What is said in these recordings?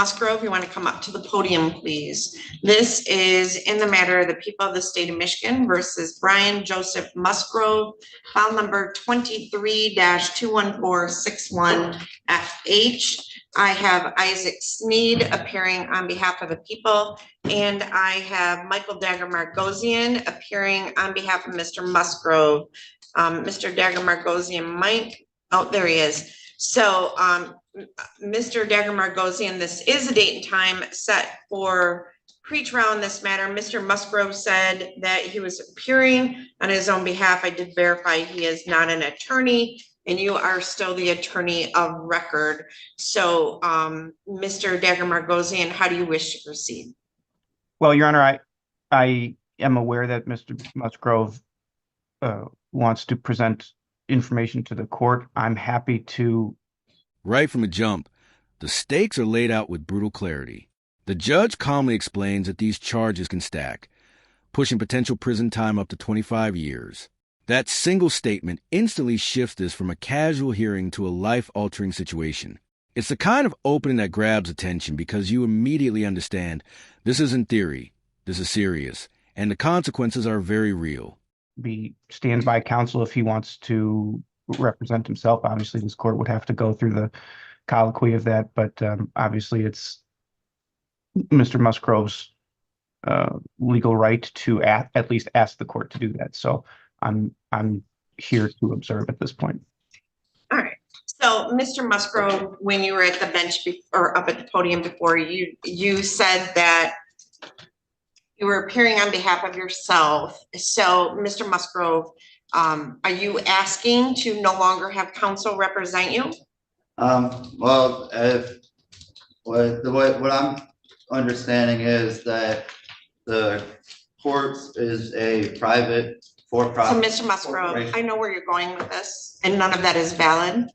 Musgrove, you want to come up to the podium, please? This is in the matter of the people of the state of Michigan versus Brian Joseph Musgrove, file number 23-21461FH. I have Isaac Sneed appearing on behalf of the people, and I have Michael Dagger-Margosian appearing on behalf of Mr. Musgrove. Mr. Dagger-Margosian might, oh, there he is. So, Mr. Dagger-Margosian, this is a date and time set for pre-trial in this matter. Mr. Musgrove said that he was appearing on his own behalf. I did verify he is not an attorney, and you are still the attorney of record. So, Mr. Dagger-Margosian, how do you wish to proceed? Well, Your Honor, I am aware that Mr. Musgrove wants to present information to the court. I'm happy to. Right from the jump, the stakes are laid out with brutal clarity. The judge calmly explains that these charges can stack, pushing potential prison time up to 25 years. That single statement instantly shifts this from a casual hearing to a life-altering situation. It's the kind of opening that grabs attention because you immediately understand this isn't theory, this is serious, and the consequences are very real. Be standby counsel if he wants to represent himself. Obviously, this court would have to go through the colloquy of that, but obviously it's Mr. Musgrove's legal right to at least ask the court to do that. So I'm here to observe at this point. All right. So, Mr. Musgrove, when you were at the bench or up at the podium before, you said that you were appearing on behalf of yourself. So, Mr. Musgrove, are you asking to no longer have counsel represent you? Well, what I'm understanding is that the courts is a private for-profit. So, Mr. Musgrove, I know where you're going with this, and none of that is valid.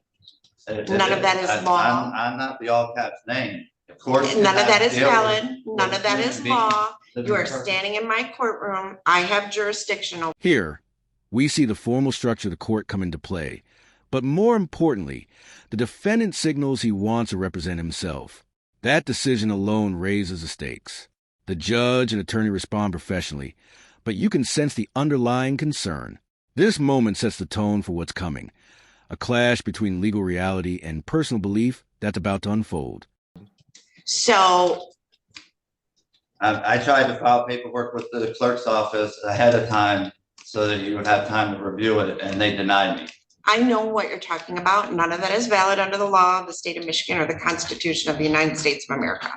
None of that is law. I'm not the all caps name. Of course, none of that is valid. None of that is law. You are standing in my courtroom. I have jurisdiction over. Here, we see the formal structure of the court come into play. But more importantly, the defendant signals he wants to represent himself. That decision alone raises the stakes. The judge and attorney respond professionally, but you can sense the underlying concern. This moment sets the tone for what's coming, a clash between legal reality and personal belief that's about to unfold. So, I tried to file paperwork with the clerk's office ahead of time so that you would have time to review it, and they denied me. I know what you're talking about. None of that is valid under the law of the state of Michigan or the Constitution of the United States of America.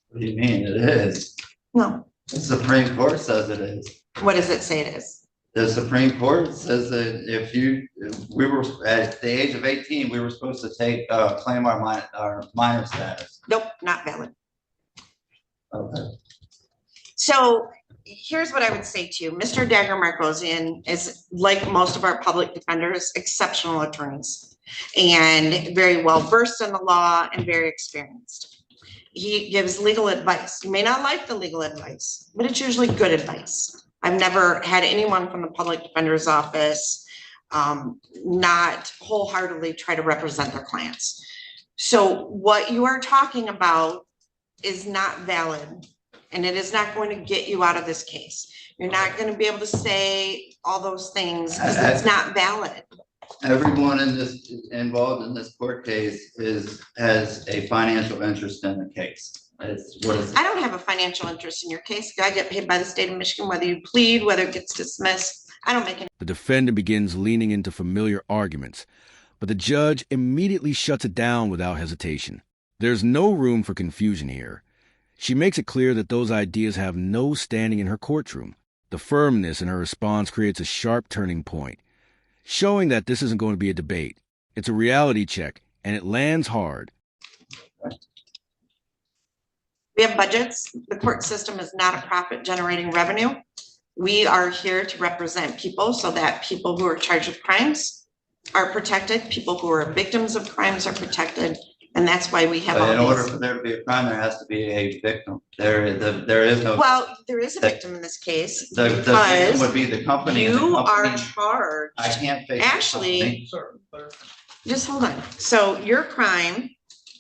What do you mean it is? No. The Supreme Court says it is. What does it say it is? The Supreme Court says that if we were at the age of 18, we were supposed to claim our minor status. Nope, not valid. Okay. So here's what I would say to you. Mr. Dagger-Margosian is, like most of our public defenders, exceptional attorneys and very well versed in the law and very experienced. He gives legal advice. You may not like the legal advice, but it's usually good advice. I've never had anyone from the public defender's office not wholeheartedly try to represent their clients. So what you are talking about is not valid, and it is not going to get you out of this case. You're not going to be able to say all those things because it's not valid. Everyone involved in this court case has a financial interest in the case. I don't have a financial interest in your case. I get paid by the state of Michigan, whether you plead, whether it gets dismissed. I don't make any. The defendant begins leaning into familiar arguments, but the judge immediately shuts it down without hesitation. There's no room for confusion here. She makes it clear that those ideas have no standing in her courtroom. The firmness in her response creates a sharp turning point, showing that this isn't going to be a debate. It's a reality check, and it lands hard. We have budgets. The court system is not a profit-generating revenue. We are here to represent people so that people who are charged with crimes are protected. People who are victims of crimes are protected. And that's why we have. But in order for there to be a crime, there has to be a victim. There is no. Well, there is a victim in this case. The victim would be the company. You are charged. I can't face. Actually, just hold on. So your crime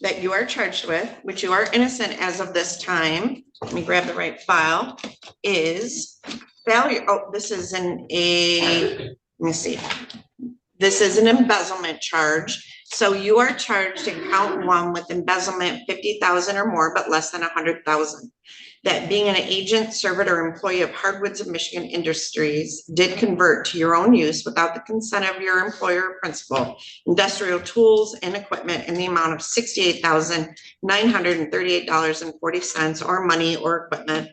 that you are charged with, which you are innocent as of this time, let me grab the right file, is failure, oh, this is let me see. This is an embezzlement charge. So you are charged in count one with embezzlement 50,000 or more, but less than 100,000. That being an agent, servant, or employee of Hardwoods of Michigan Industries did convert to your own use without the consent of your employer or principal, industrial tools and equipment in the amount of $68,938.40 or money or equipment.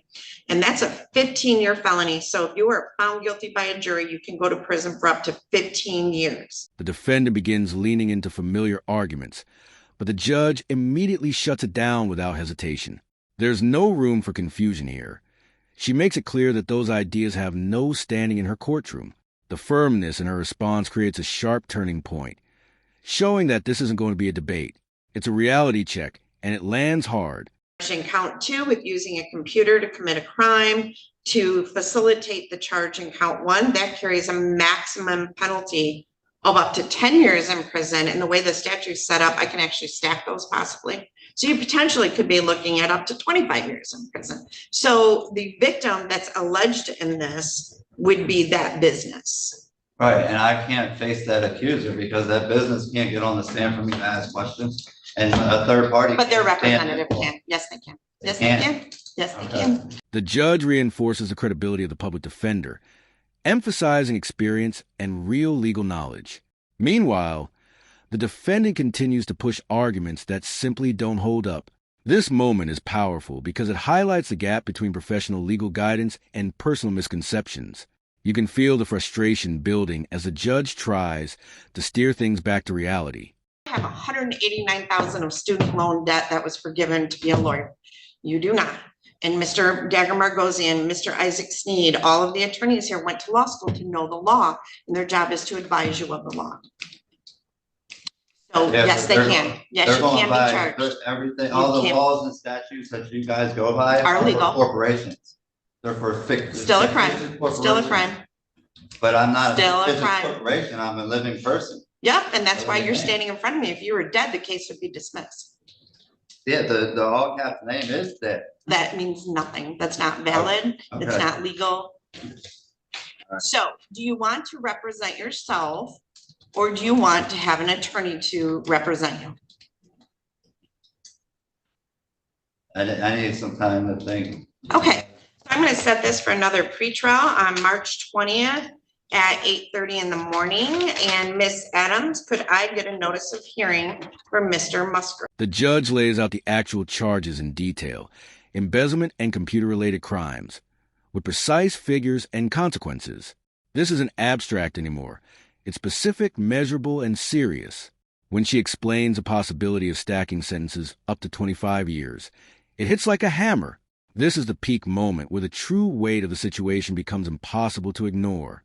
And that's a 15-year felony. So if you are found guilty by a jury, you can go to prison for up to 15 years. The defendant begins leaning into familiar arguments, but the judge immediately shuts it down without hesitation. There's no room for confusion here. She makes it clear that those ideas have no standing in her courtroom. The firmness in her response creates a sharp turning point, showing that this isn't going to be a debate. It's a reality check, and it lands hard. In count two, with using a computer to commit a crime to facilitate the charge in count one, that carries a maximum penalty of up to 10 years in prison. And the way the statute is set up, I can actually stack those possibly. So you potentially could be looking at up to 25 years in prison. So the victim that's alleged in this would be that business. Right, and I can't face that accuser because that business can't get on the stand for me to ask questions. And a third party. But their can't stand representative it. can. Yes, they can. Yes, They they can? can. Yes, they Okay. can. The judge reinforces the credibility of the public defender, emphasizing experience and real legal knowledge. Meanwhile, the defendant continues to push arguments that simply don't hold up. This moment is powerful because it highlights the gap between professional legal guidance and personal misconceptions. You can feel the frustration building as the judge tries to steer things back to reality. I have 189,000 of student loan debt that was forgiven to be a lawyer. You do not. And Mr. Dagger Margosian, Mr. Isaac Sneed, all of the attorneys here went to law school to know the law, and their job is to advise you of the law. So Yeah, yes, they they're can. going- Yes, They're you going can be by charged. everything, You all the can't- laws and statutes that you guys go by Are for legal. corporations. They're for Still a crime. Still a crime. But I'm not Still a a business crime. corporation, I'm a living person. Yep, and that's why you're Okay. standing in front of me. If you were dead, the case would be dismissed. Yeah, the all caps name is that. That means nothing. That's not valid. It's Okay. not legal. right. So do you want to represent yourself or do you want to have an attorney to represent you? I need some time to think. Okay, so I'm gonna set this for another pretrial on March 20th at 8:30 in the morning. And Ms. Adams, could I get a notice of hearing for Mr. Musgrove? The judge lays out the actual charges in detail, embezzlement and computer-related crimes, with precise figures and consequences. This isn't abstract anymore. It's specific, measurable, and serious. When she explains the possibility of stacking sentences up to 25 years, it hits like a hammer. This is the peak moment where the true weight of the situation becomes impossible to ignore.